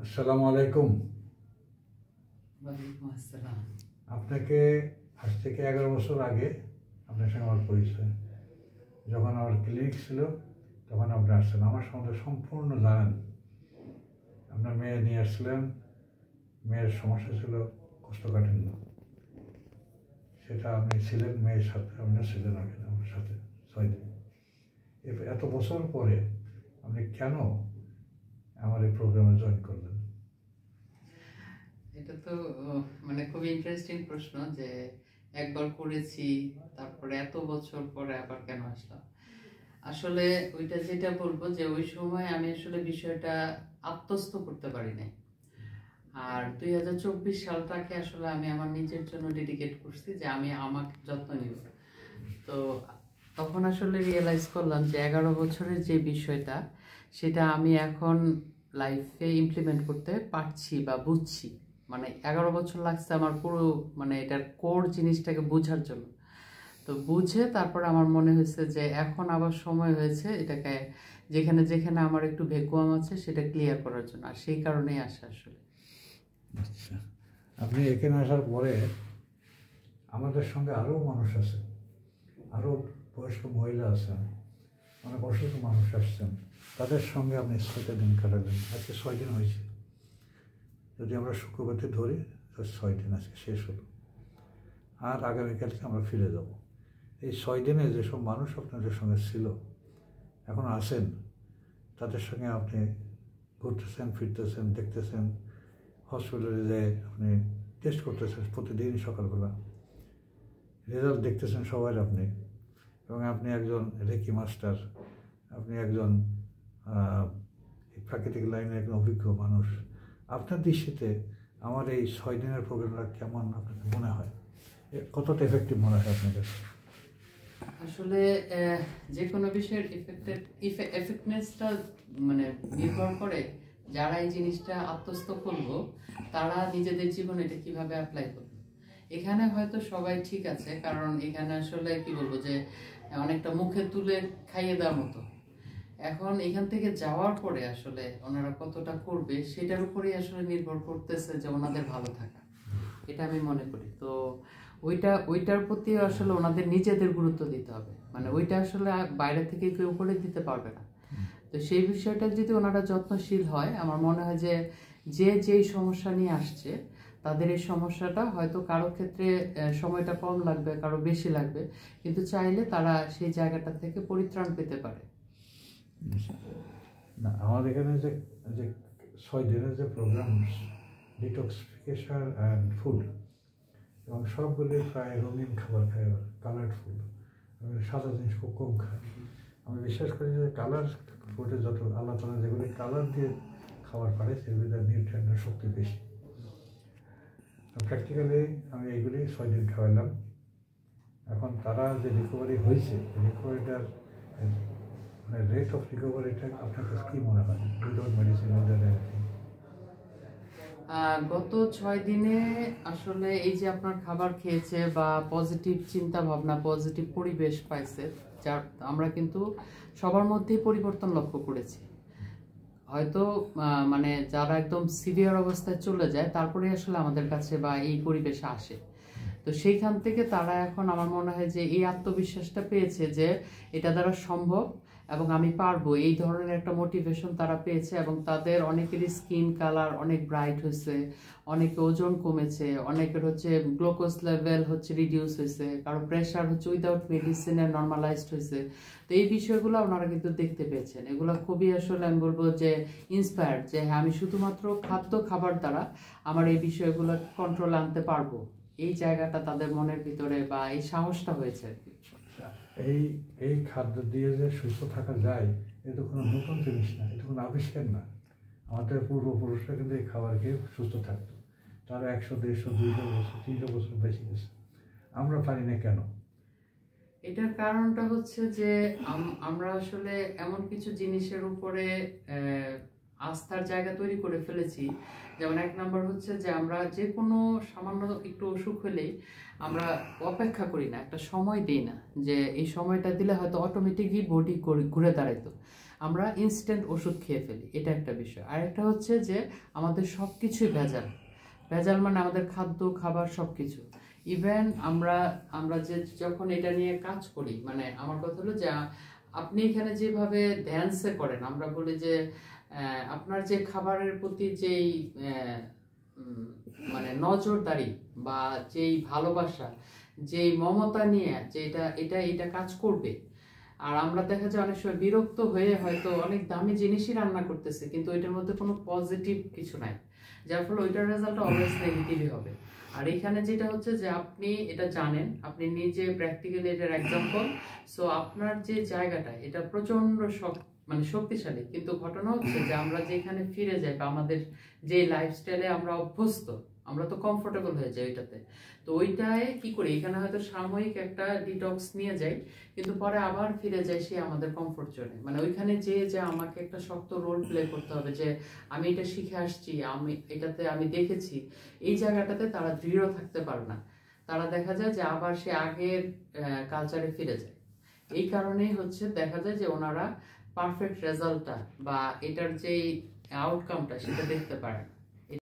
আসসালামু আলাইকুম। ওয়ালাইকুম আসসালাম। আপনাকে আজ থেকে 11 বছর আগে আপনার সঙ্গে আমার পরিচয়। যখন আমার ক্লিনিক ছিল তখন আপনি আসছেন, আমার সম্বন্ধে সম্পূর্ণ জানেন। আপনার মেয়ে নিয়ে আসছিলেন, মেয়ের সমস্যা ছিল কোষ্ঠকাঠিন্য, সেটা আপনি ছিলেন মেয়ের সাথে, আপনিও ছিলেন আমার সাথে 6 দিন। এত বছর পরে আপনি কেন আমার এই প্রোগ্রামে জয়েন করলেন? এটা তো মানে খুবই ইন্টারেস্টিং প্রশ্ন যে একবার করেছি তারপরে এত বছর পরে আবার কেন আসলাম। আসলে ওইটা যেটা বলবো যে ওই সময় আমি আসলে বিষয়টা আত্মস্থ করতে পারি নাই। আর 2024 সালটাকে আসলে আমি আমার নিজের জন্য ডেডিকেট করছি যে আমি আমাকে যত্ন নিব। তো তখন আসলে রিয়েলাইজ করলাম যে 11 বছরের যে বিষয়টা সেটা আমি এখন লাইফে ইমপ্লিমেন্ট করতে পারছি বা বুঝছি। মানে 11 বছর লাগছে আমার পুরো মানে এটার কোর জিনিসটাকে বোঝার জন্য। তো বুঝে তারপর আমার মনে হয়েছে যে এখন আবার সময় হয়েছে এটাকে যেখানে যেখানে আমার একটু ভ্যাকুয়াম আছে সেটা ক্লিয়ার করার জন্য, আর সেই কারণেই আসা আসলে। আচ্ছা, আপনি এখানে আসার পরে আমাদের সঙ্গে আরও মানুষ আছে, আরও বয়স্ক মহিলা আছেন, অনেক অসুস্থ মানুষ আসছেন, তাদের সঙ্গে আপনি 6টা দিন কাটালেন। আজকে 6 দিন হয়েছে, যদি আমরা শুক্রবারটি ধরি তো 6 দিন আজকে শেষ হলো, আর আগামীকালকে আমরা ফিরে যাব। এই 6 দিনে যেসব মানুষ আপনাদের সঙ্গে ছিল, এখন আসেন, তাদের সঙ্গে আপনি ঘুরতেছেন, ফিরতেছেন, দেখতেছেন, হসপিটালে যেয়ে আপনি টেস্ট করতেছেন প্রতিদিন সকালবেলা, রেজাল্ট দেখতেছেন সবাই আপনি, এবং আপনি একজন রেকি মাস্টার, আপনি একজন প্রাকৃতিক লাইনের একজন অভিজ্ঞ মানুষ। আপনার দৃষ্টিতে আমার এই 6 দিনের প্রোগ্রামটা কেমন আপনাকে মনে হয়, কতটা এফেক্টিভ মনে হয় আপনার কাছে? আসলে যে কোনো বিষয়ের এফেক্টনেসটা মানে নির্ভর করে যারা এই জিনিসটা আত্মস্থ করবো তারা নিজেদের জীবনে এটা কিভাবে অ্যাপ্লাই করবে। এখানে হয়তো সবাই ঠিক আছে, কারণ এখানে আসলে কি বলবো যে অনেকটা মুখে তুলে খাইয়ে দেওয়ার মতো। এখন এখান থেকে যাওয়ার পরে আসলে ওনারা কতটা করবে সেটার উপরেই আসলে নির্ভর করতেছে যে ওনাদের ভালো থাকা, এটা আমি মনে করি। তো ওইটার প্রতি আসলে ওনাদের নিজেদের গুরুত্ব দিতে হবে, মানে ওইটা আসলে বাইরে থেকে কেউ করে দিতে পারবে না। তো সেই বিষয়টা যদি ওনারা যত্নশীল হয়, আমার মনে হয় যে যেই সমস্যা নিয়ে আসছে তাদের এই সমস্যাটা হয়তো কারো ক্ষেত্রে সময়টা কম লাগবে, কারো বেশি লাগবে, কিন্তু চাইলে তারা সেই জায়গাটা থেকে পরিত্রাণ পেতে পারে। না, আমাদের এখানে যে যে 6 দিনের যে প্রোগ্রাম, ডিটক্সিফিকেশন অ্যান্ড ফুড, এবং সবগুলি প্রায় রঙিন খাবার খায়, কালার্ড ফুড, সাদা জিনিস খুব কম খায়। আমি বিশ্বাস করি যে কালার ফুডে যত আল্লাহ তাআলা যেগুলি কালার দিয়ে খাবার পারে সেগুলির নিউট্রিয়েন্টের শক্তি বেশি। প্র্যাকটিক্যালি আমি এইগুলি 6 দিন খাওয়ালাম। এখন তারা যে রিকভারি হয়েছে, রিকভারিটার মানে রেট অফ রিকভারিটা আপনার কাছে কী মনে হয় উইদাউট মেডিসিন? গত 6 দিনে আসলে এই যে আপনার খাবার খেয়েছে বা পজিটিভ চিন্তা ভাবনা, পজিটিভ পরিবেশ পাইছে, যার আমরা কিন্তু সবার মধ্যেই পরিবর্তন লক্ষ্য করেছি। হয়তো মানে যারা একদম সিভিয়ার অবস্থায় চলে যায় তারপরে আসলে আমাদের কাছে বা এই পরিবেশে আসে। তো সেইখান থেকে তারা এখন আমার মনে হয় যে এই আত্মবিশ্বাসটা পেয়েছে যে এটা দ্বারা সম্ভব এবং আমি পারবো, এই ধরনের একটা মোটিভেশন তারা পেয়েছে, এবং তাদের অনেকেরই স্কিন কালার অনেক ব্রাইট হয়েছে, অনেকে ওজন কমেছে, অনেকের হচ্ছে গ্লুকোজ লেভেল হচ্ছে রিডিউস হয়েছে, কারো প্রেশার হচ্ছে উইদাউট মেডিসিনে নর্মালাইজড হয়েছে। তো এই বিষয়গুলো ওনারা কিন্তু দেখতে পেয়েছেন। এগুলো খুবই আসলে আমি বলবো যে ইন্সপায়ার্ড, যে হ্যাঁ আমি শুধুমাত্র খাবার দ্বারা আমার এই বিষয়গুলো কন্ট্রোলে আনতে পারবো, এই জায়গাটা তাদের মনের ভিতরে বা এই সাহসটা হয়েছে আর কি। এই খাদ্য দিয়ে যে সুস্থ থাকা যায়, এটা কোনো নতুন জিনিস না, এটা কোনো আবিষ্কার না। আমাদের পূর্বপুরুষরা কিন্তু এই খাবার খেয়ে সুস্থ থাকতো, তারা 100, 150, 200 বছর, 300 বছর বেঁচে গেছে। আমরা পারি না কেন? এটার কারণটা হচ্ছে যে আমরা আসলে এমন কিছু জিনিসের উপরে আস্থার জায়গা তৈরি করে ফেলেছি। যেমন 1 নম্বর হচ্ছে যে আমরা যে কোনো সামান্য একটু অসুখ হলেই আমরা অপেক্ষা করি না, একটা সময় দিই না যে এই সময়টা দিলে হয়তো অটোমেটিকই বডি ঘুরে দাঁড়াইতো। আমরা ইনস্ট্যান্ট ওষুধ খেয়ে ফেলি, এটা একটা বিষয়। আর একটা হচ্ছে যে আমাদের সব কিছুই ভেজাল। ভেজাল মানে আমাদের খাদ্য খাবার সব কিছু। ইভেন আমরা আমরা যে যখন এটা নিয়ে কাজ করি, মানে আমার কথা হলো যে আপনি এখানে যেভাবে ধ্যানসে করেন, আমরা বলি যে আপনার যে খাবারের প্রতি যেই মানে নজরদারি বা যেই ভালোবাসা, যেই মমতা নিয়ে যে এটা কাজ করবে। আর আমরা দেখা যায় অনেক সময় বিরক্ত হয়ে হয়তো অনেক দামি জিনিসই রান্না করতেছে, কিন্তু ওইটার মধ্যে কোনো পজিটিভ কিছু নাই, যার ফলে ওইটার রেজাল্ট অলওয়েজ নেগেটিভই হবে। আর এখানে যেটা হচ্ছে যে আপনি এটা জানেন, আপনি নিজে প্র্যাকটিক্যালি এটার এক্সাম্পল। সো আপনার যে জায়গাটা এটা প্রচন্ড মানে শক্তিশালী, কিন্তু ঘটনা হচ্ছে যে আমরা যেখানে ফিরে যাই বা আমাদের যে লাইফস্টাইলে আমরা অভ্যস্ত, আমরা তো কমফোর্টেবল হয়ে যাই ওইটাতে। তো ওইটায় কি করি, এখানে হয়তো সাময়িক একটা ডিটক্স নিয়ে যাই, কিন্তু পরে আবার ফিরে যাই সে আমাদের কমফোর্ট জোনে। মানে ওইখানে যে আমাকে একটা শক্ত রোল প্লে করতে হবে যে আমি এটা শিখে আসছি, আমি এটাতে আমি দেখেছি, এই জায়গাটাতে তারা দৃঢ় থাকতে পারে না। তারা দেখা যায় যে আবার সে আগের কালচারে ফিরে যায়। এই কারণেই হচ্ছে দেখা যায় যে ওনারা পারফেক্ট রেজাল্টটা বা এটার যে আউটকামটা সেটা দেখতে পারে না।